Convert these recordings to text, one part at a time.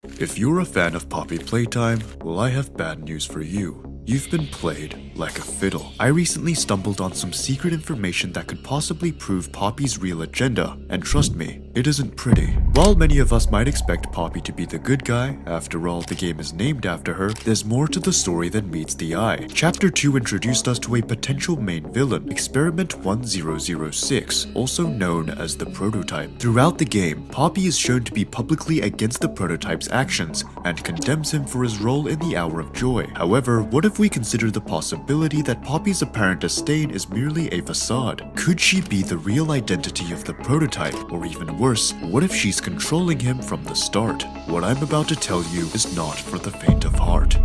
If you're a fan of Poppy Playtime, well, I have bad news for you. You've been played like a fiddle. I recently stumbled on some secret information that could possibly prove Poppy's real agenda, and trust me, it isn't pretty. While many of us might expect Poppy to be the good guy, after all, the game is named after her, there's more to the story than meets the eye. Chapter 2 introduced us to a potential main villain, Experiment 1006, also known as the Prototype. Throughout the game, Poppy is shown to be publicly against the Prototype's actions, and condemns him for his role in the Hour of Joy. However, what if we consider the possibility that Poppy's apparent disdain is merely a facade? Could she be the real identity of the Prototype? Or even worse, what if she's controlling him from the start? What I'm about to tell you is not for the faint of heart.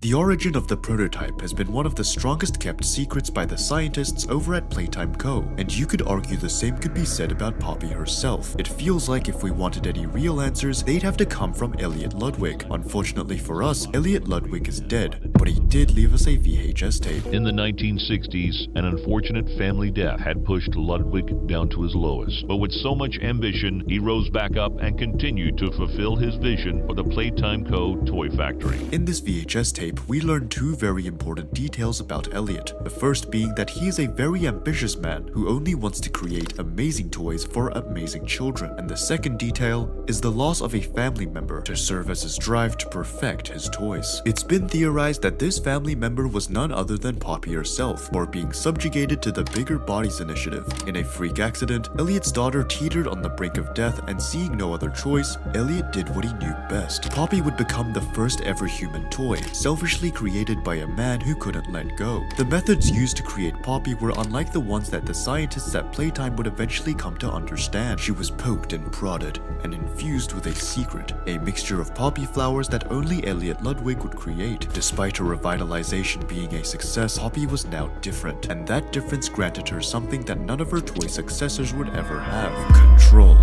The origin of the Prototype has been one of the strongest kept secrets by the scientists over at Playtime Co, and you could argue the same could be said about Poppy herself. It feels like if we wanted any real answers, they'd have to come from Elliot Ludwig. Unfortunately for us, Elliot Ludwig is dead, but he did leave us a VHS tape. In the 1960s, an unfortunate family death had pushed Ludwig down to his lowest. But with so much ambition, he rose back up and continued to fulfill his vision for the Playtime Co toy factory. In this VHS tape, we learn two very important details about Elliot. The first being that he is a very ambitious man who only wants to create amazing toys for amazing children. And the second detail is the loss of a family member to serve as his drive to perfect his toys. It's been theorized that this family member was none other than Poppy herself, or being subjugated to the Bigger Bodies initiative. In a freak accident, Elliot's daughter teetered on the brink of death, and seeing no other choice, Elliot did what he knew best. Poppy would become the first ever human toy, selfishly created by a man who couldn't let go. The methods used to create Poppy were unlike the ones that the scientists at Playtime would eventually come to understand. She was poked and prodded, and infused with a secret, a mixture of poppy flowers that only Elliot Ludwig would create. Despite her revitalization being a success, Poppy was now different, and that difference granted her something that none of her toy successors would ever have: control.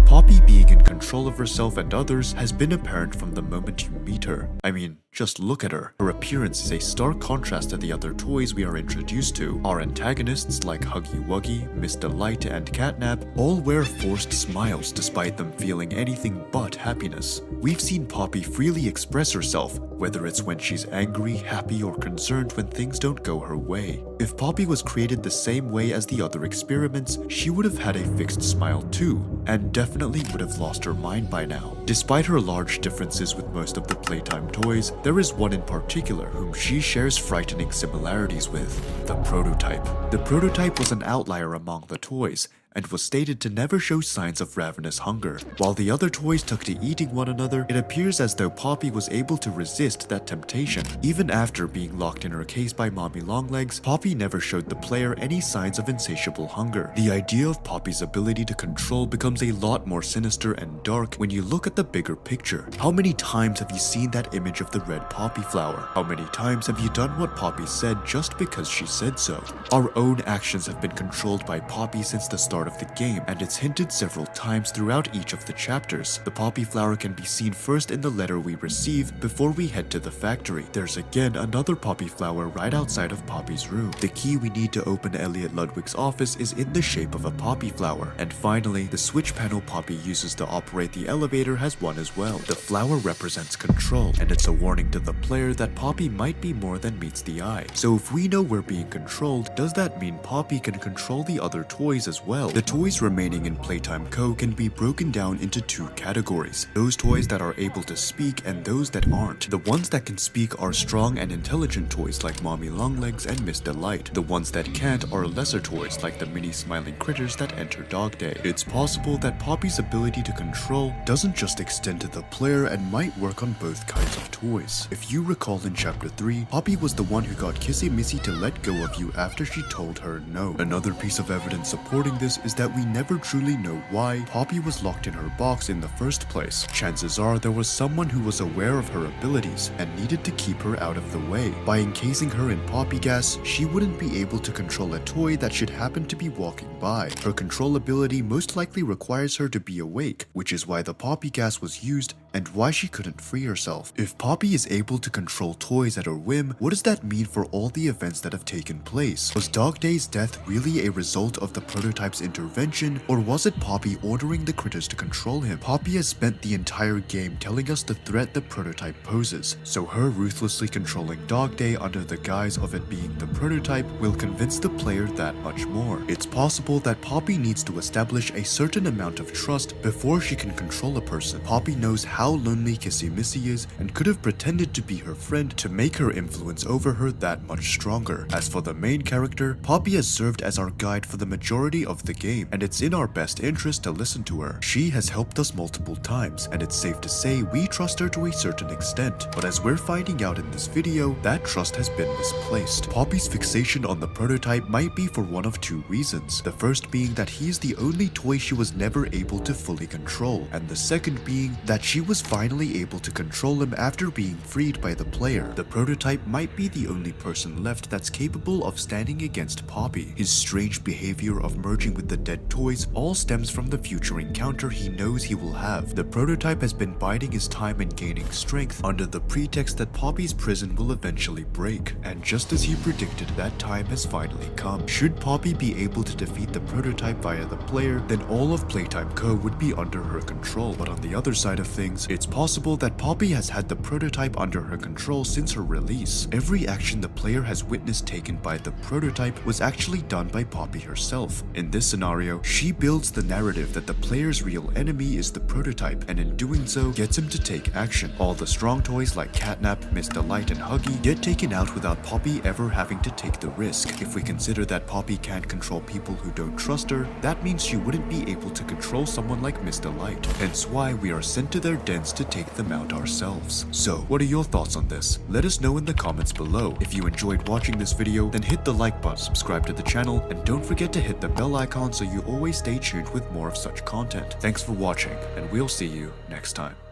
Poppy being in control of herself and others has been apparent from the moment you meet her. I mean, just look at her. Her appearance is a stark contrast to the other toys we are introduced to. Our antagonists like Huggy Wuggy, Miss Delight, and Catnap all wear forced smiles despite them feeling anything but happiness. We've seen Poppy freely express herself, whether it's when she's angry, happy, or concerned when things don't go her way. If Poppy was created the same way as the other experiments, she would have had a fixed smile too, and definitely would have lost her mind by now. Despite her large differences with most of the Playtime toys, there is one in particular whom she shares frightening similarities with: the Prototype. The Prototype was an outlier among the toys, and was stated to never show signs of ravenous hunger. While the other toys took to eating one another, it appears as though Poppy was able to resist that temptation. Even after being locked in her case by Mommy Longlegs, Poppy never showed the player any signs of insatiable hunger. The idea of Poppy's ability to control becomes a lot more sinister and dark when you look at the bigger picture. How many times have you seen that image of the red poppy flower? How many times have you done what Poppy said just because she said so? Our own actions have been controlled by Poppy since the start of the game, and it's hinted several times throughout each of the chapters. The poppy flower can be seen first in the letter we receive before we head to the factory. There's again another poppy flower right outside of Poppy's room. The key we need to open Elliot Ludwig's office is in the shape of a poppy flower. And finally, the switch panel Poppy uses to operate the elevator has one as well. The flower represents control, and it's a warning to the player that Poppy might be more than meets the eye. So if we know we're being controlled, does that mean Poppy can control the other toys as well? The toys remaining in Playtime Co can be broken down into two categories: those toys that are able to speak and those that aren't. The ones that can speak are strong and intelligent toys like Mommy Longlegs and Miss Delight. The ones that can't are lesser toys like the mini smiling critters that enter Dog Day. It's possible that Poppy's ability to control doesn't just extend to the player and might work on both kinds of toys. If you recall in chapter 3, Poppy was the one who got Kissy Missy to let go of you after she told her no. Another piece of evidence supporting this is that we never truly know why Poppy was locked in her box in the first place. Chances are there was someone who was aware of her abilities and needed to keep her out of the way. By encasing her in poppy gas, she wouldn't be able to control a toy that should happen to be walking by. Her control ability most likely requires her to be awake, which is why the poppy gas was used and why she couldn't free herself. If Poppy is able to control toys at her whim, what does that mean for all the events that have taken place? Was Dog Day's death really a result of the prototype's intervention, or was it Poppy ordering the critters to control him? Poppy has spent the entire game telling us the threat the prototype poses, so her ruthlessly controlling Dog Day under the guise of it being the prototype will convince the player that much more. It's possible that Poppy needs to establish a certain amount of trust before she can control a person. Poppy knows how lonely Kissy Missy is and could have pretended to be her friend to make her influence over her that much stronger. As for the main character, Poppy has served as our guide for the majority of the game, and it's in our best interest to listen to her. She has helped us multiple times, and it's safe to say we trust her to a certain extent, but as we're finding out in this video, that trust has been misplaced. Poppy's fixation on the prototype might be for one of two reasons. The first being that he is the only toy she was never able to fully control, and the second being that she was finally able to control him after being freed by the player. The prototype might be the only person left that's capable of standing against Poppy. His strange behavior of merging with the dead toys all stems from the future encounter he knows he will have. The prototype has been biding his time and gaining strength under the pretext that Poppy's prison will eventually break, and just as he predicted, that time has finally come. Should Poppy be able to defeat the prototype via the player, then all of Playtime Co would be under her control. But on the other side of things, it's possible that Poppy has had the prototype under her control since her release. Every action the player has witnessed taken by the prototype was actually done by Poppy herself. In this scenario, she builds the narrative that the player's real enemy is the prototype, and in doing so, gets him to take action. All the strong toys like Catnap, Mr. Light, and Huggy get taken out without Poppy ever having to take the risk. If we consider that Poppy can't control people who don't trust her, that means she wouldn't be able to control someone like Mr. Light, hence why we are sent to their dens to take them out ourselves. So, what are your thoughts on this? Let us know in the comments below. If you enjoyed watching this video, then hit the like button, subscribe to the channel, and don't forget to hit the bell icon so you always stay tuned with more of such content. Thanks for watching, and we'll see you next time.